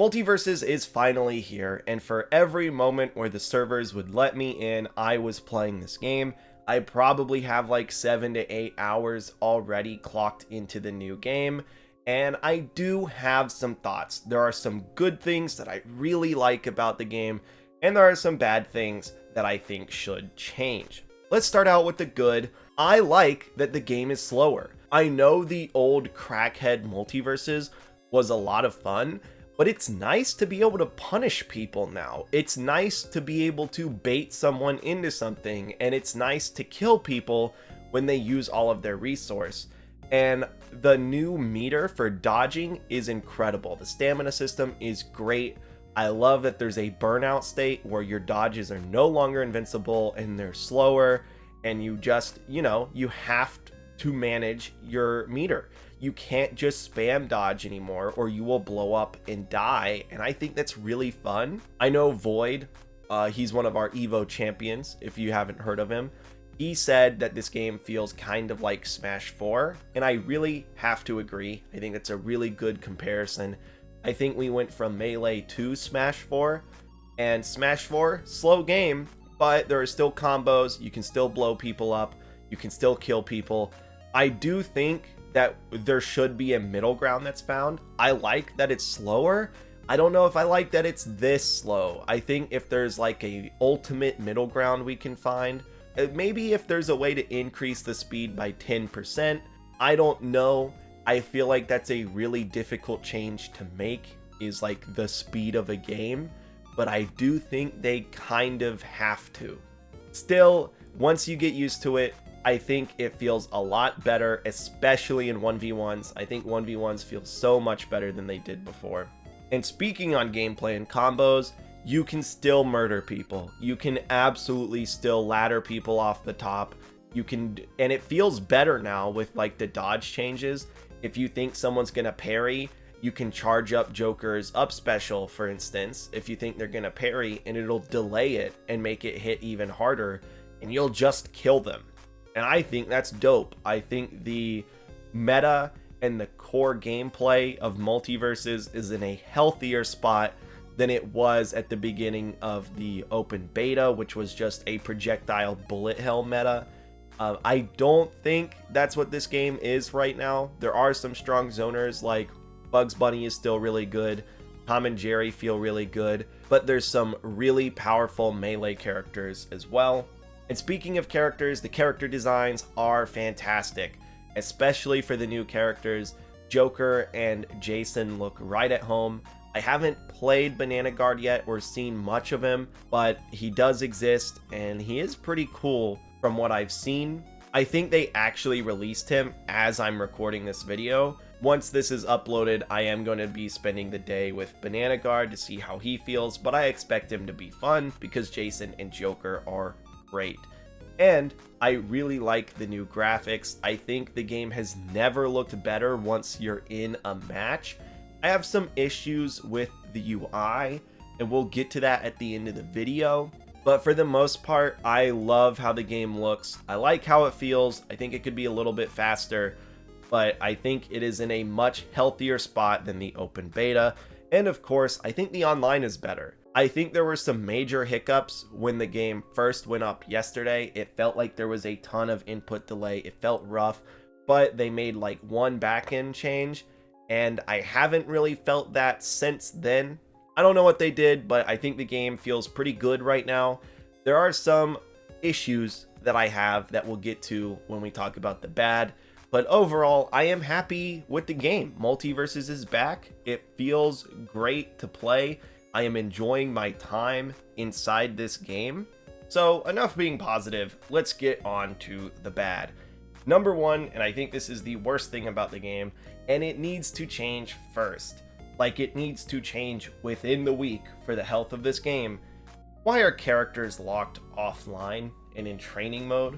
MultiVersus is finally here, and for every moment where the servers would let me in, I was playing this game. I probably have like 7 to 8 hours already clocked into the new game, and I do have some thoughts. There are some good things that I really like about the game, and there are some bad things that I think should change. Let's start out with the good. I like that the game is slower. I know the old crackhead MultiVersus was a lot of fun, but it's nice to be able to punish people now. It's nice to be able to bait someone into something, and it's nice to kill people when they use all of their resource. And the new meter for dodging is incredible. The stamina system is great. I love that there's a burnout state where your dodges are no longer invincible and they're slower, and you just, you have to manage your meter. You can't just spam dodge anymore or you will blow up and die, and I think that's really fun. I know Void, he's one of our Evo champions, if you haven't heard of him. He said that this game feels kind of like Smash 4, and I really have to agree. I think it's a really good comparison. I think we went from Melee to Smash 4, and Smash 4, slow game, but there are still combos, you can still blow people up, you can still kill people. I do think that there should be a middle ground that's found. I like that it's slower. I don't know if I like that it's this slow. I think if there's like a ultimate middle ground we can find, maybe if there's a way to increase the speed by 10%, I don't know. I feel like that's a really difficult change to make, is like the speed of a game, but I do think they kind of have to. Still, once you get used to it, I think it feels a lot better, especially in 1v1s. I think 1v1s feel so much better than they did before. And speaking on gameplay and combos, you can still murder people. You can absolutely still ladder people off the top. You can, and it feels better now with like the dodge changes. If you think someone's gonna parry, you can charge up Joker's up special, for instance, if you think they're gonna parry, and it'll delay it and make it hit even harder, and you'll just kill them. And I think that's dope. I think the meta and the core gameplay of MultiVersus is in a healthier spot than it was at the beginning of the open beta, which was just a projectile bullet hell meta. I don't think that's what this game is right now. There are some strong zoners, like Bugs Bunny is still really good, Tom and Jerry feel really good, but there's some really powerful melee characters as well. And speaking of characters, the character designs are fantastic, especially for the new characters. Joker and Jason look right at home. I haven't played Banana Guard yet or seen much of him, but he does exist and he is pretty cool from what I've seen. I think they actually released him as I'm recording this video. Once this is uploaded, I am going to be spending the day with Banana Guard to see how he feels, but I expect him to be fun because Jason and Joker are great. And I really like the new graphics. I think the game has never looked better once you're in a match. I have some issues with the UI, and we'll get to that at the end of the video. But for the most part, I love how the game looks. I like how it feels. I think it could be a little bit faster, but I think it is in a much healthier spot than the open beta. And of course, I think the online is better. I think there were some major hiccups when the game first went up yesterday. It felt like there was a ton of input delay. It felt rough, but they made like one backend change, and I haven't really felt that since then. I don't know what they did, but I think the game feels pretty good right now. There are some issues that I have that we'll get to when we talk about the bad, but overall, I am happy with the game. MultiVersus is back. It feels great to play. I am enjoying my time inside this game. So enough being positive, let's get on to the bad. Number one, and I think this is the worst thing about the game, and it needs to change first. Like, it needs to change within the week for the health of this game. Why are characters locked offline and in training mode?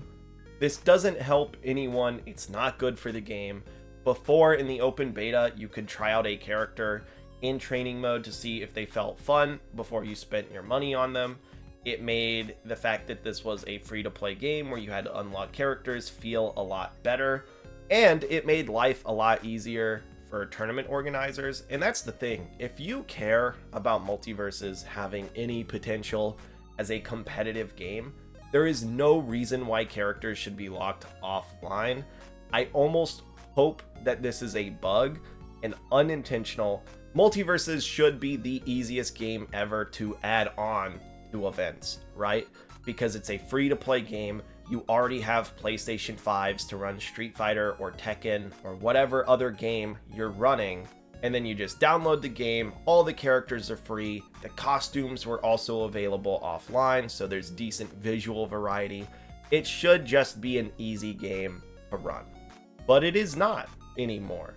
This doesn't help anyone. It's not good for the game. Before, in the open beta, you could try out a character in training mode to see if they felt fun before you spent your money on them. It made the fact that this was a free-to-play game where you had to unlock characters feel a lot better, and it made life a lot easier for tournament organizers. And that's the thing. If you care about MultiVersus having any potential as a competitive game, there is no reason why characters should be locked offline. I almost hope that this is a bug, an unintentional. MultiVersus should be the easiest game ever to add on to events, right? Because it's a free-to-play game. You already have PlayStation 5s to run Street Fighter or Tekken or whatever other game you're running, and then you just download the game. All the characters are free. The costumes were also available offline, so there's decent visual variety. It should just be an easy game to run, but it is not anymore.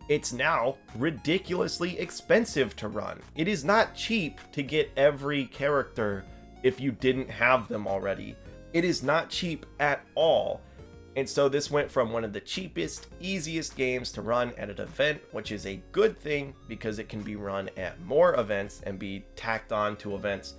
It's now ridiculously expensive to run. It is not cheap to get every character if you didn't have them already. It is not cheap at all. And so this went from one of the cheapest, easiest games to run at an event, which is a good thing because it can be run at more events and be tacked on to events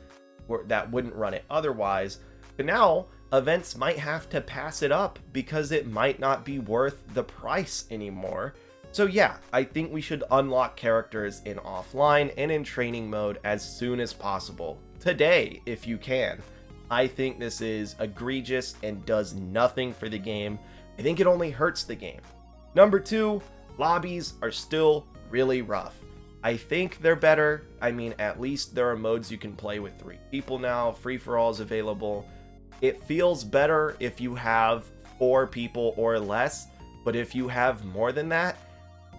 that wouldn't run it otherwise. But now events might have to pass it up because it might not be worth the price anymore. So yeah, I think we should unlock characters in offline and in training mode as soon as possible. Today, if you can. I think this is egregious and does nothing for the game. I think it only hurts the game. Number 2, lobbies are still really rough. I think they're better. I mean, at least there are modes you can play with 3 people now. Free-for-all is available. It feels better if you have 4 people or less, but if you have more than that,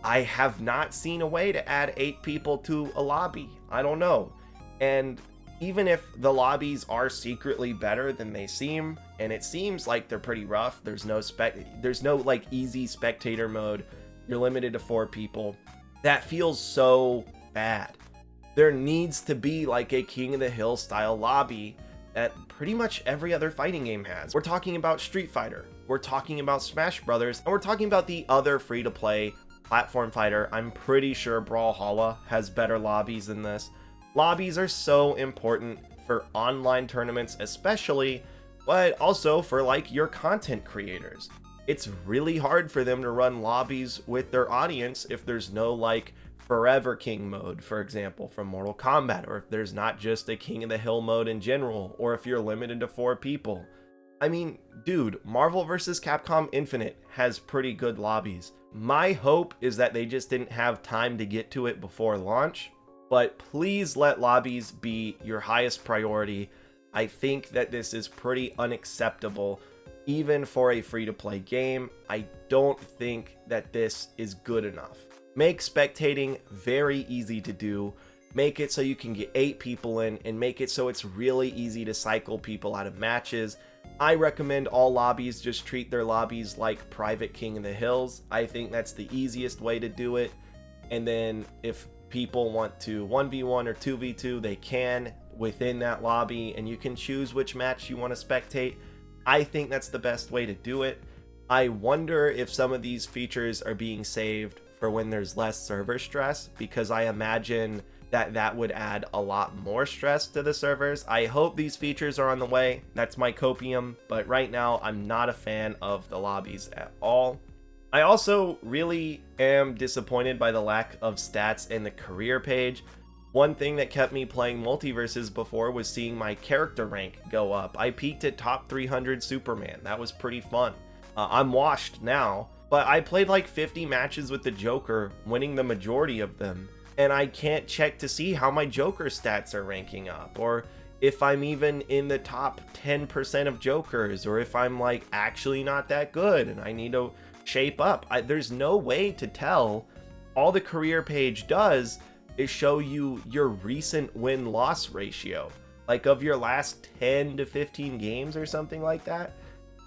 I have not seen a way to add 8 people to a lobby. I don't know. And even if the lobbies are secretly better than they seem, and it seems like they're pretty rough, there's no like easy spectator mode, you're limited to 4 people, that feels so bad. There needs to be like a King of the Hill style lobby that pretty much every other fighting game has. We're talking about Street Fighter, we're talking about Smash Brothers, and we're talking about the other free-to-play platform fighter. I'm pretty sure Brawlhalla has better lobbies than this. Lobbies are so important for online tournaments especially, but also for like your content creators. It's really hard for them to run lobbies with their audience if there's no like Forever King mode, for example, from Mortal Kombat, or if there's not just a King of the Hill mode in general, or if you're limited to 4 people. I mean, dude, Marvel vs. Capcom Infinite has pretty good lobbies. My hope is that they just didn't have time to get to it before launch, but please let lobbies be your highest priority. I think that this is pretty unacceptable, even for a free-to-play game. I don't think that this is good enough. Make spectating very easy to do. Make it so you can get 8 people in, and make it so it's really easy to cycle people out of matches. I recommend all lobbies just treat their lobbies like private King of the Hills. I think that's the easiest way to do it. And then if people want to 1v1 or 2v2, they can within that lobby, and you can choose which match you want to spectate. I think that's the best way to do it. I wonder if some of these features are being saved for when there's less server stress, because I imagine that would add a lot more stress to the servers. I hope these features are on the way. That's my copium, but right now I'm not a fan of the lobbies at all. I also really am disappointed by the lack of stats in the career page. One thing that kept me playing MultiVersus before was seeing my character rank go up. I peaked at top 300 Superman. That was pretty fun. I'm washed now, but I played like 50 matches with the Joker, winning the majority of them, and I can't check to see how my Joker stats are ranking up, or if I'm even in the top 10% of Jokers, or if I'm like actually not that good and I need to shape up. There's no way to tell. All the career page does is show you your recent win-loss ratio, like of your last 10 to 15 games or something like that.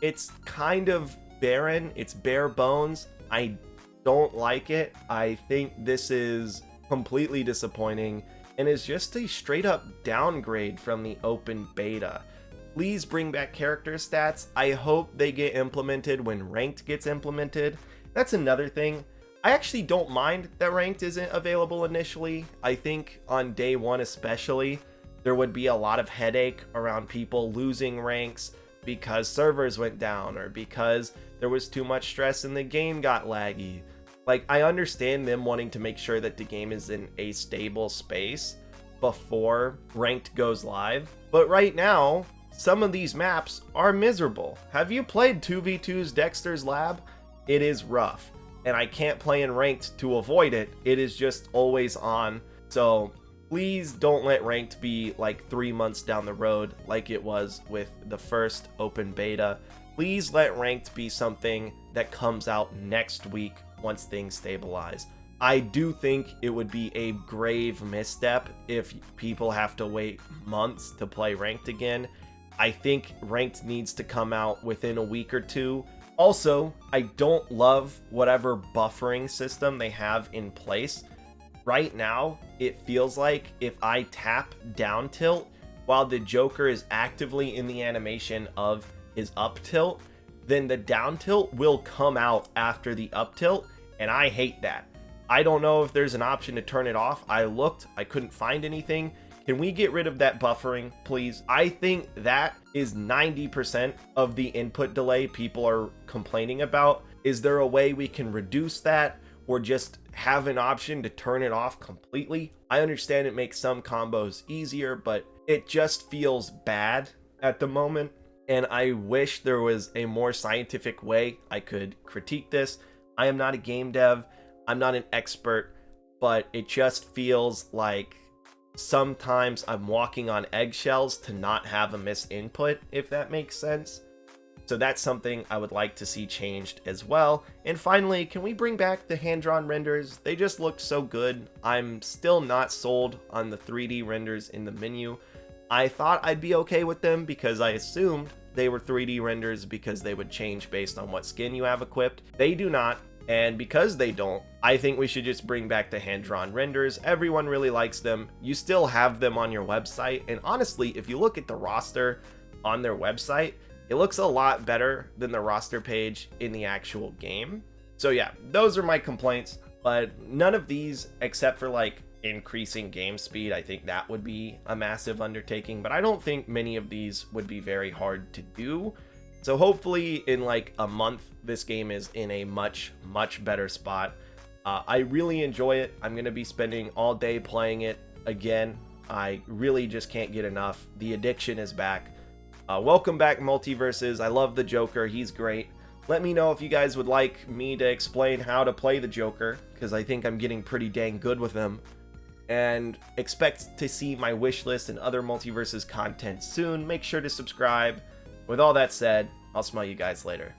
It's kind of barren, it's bare bones. I don't like it. I think this is completely disappointing and is just a straight up downgrade from the open beta. Please bring back character stats. I hope they get implemented when ranked gets implemented. That's another thing. I actually don't mind that ranked isn't available initially. I think on day 1 especially, there would be a lot of headache around people losing ranks because servers went down or because there was too much stress and the game got laggy. Like, I understand them wanting to make sure that the game is in a stable space before ranked goes live, but right now, some of these maps are miserable. Have you played 2v2's Dexter's Lab? It is rough, and I can't play in ranked to avoid it. It is just always on. So please don't let ranked be like 3 months down the road like it was with the first open beta. Please let ranked be something that comes out next week once things stabilize. I do think it would be a grave misstep if people have to wait months to play ranked again. I think ranked needs to come out within a week or two. Also, I don't love whatever buffering system they have in place. Right now, it feels like if I tap down tilt while the Joker is actively in the animation of his up tilt, then the down tilt will come out after the up tilt, and I hate that. I don't know if there's an option to turn it off. I looked, I couldn't find anything. Can we get rid of that buffering, please? I think that is 90% of the input delay people are complaining about. Is there a way we can reduce that or just have an option to turn it off completely? I understand it makes some combos easier, but it just feels bad at the moment. And I wish there was a more scientific way I could critique this. I am not a game dev. I'm not an expert, but it just feels like sometimes I'm walking on eggshells to not have a missed input, if that makes sense. So that's something I would like to see changed as well. And finally, can we bring back the hand-drawn renders? They just look so good. I'm still not sold on the 3D renders in the menu. I thought I'd be okay with them because I assumed they were 3D renders because they would change based on what skin you have equipped. They do not. And because they don't, I think we should just bring back the hand-drawn renders. Everyone really likes them. You still have them on your website. And honestly, if you look at the roster on their website, it looks a lot better than the roster page in the actual game. So yeah, those are my complaints. But none of these, except for like increasing game speed, I think that would be a massive undertaking. But I don't think many of these would be very hard to do. So hopefully in like a month, this game is in a much better spot. I really enjoy it. I'm going to be spending all day playing it again. I really just can't get enough. The addiction is back. Welcome back, MultiVersus. I love the Joker. He's great. Let me know if you guys would like me to explain how to play the Joker, because I think I'm getting pretty dang good with him. And expect to see my wish list and other MultiVersus content soon. Make sure to subscribe. With all that said, I'll smell you guys later.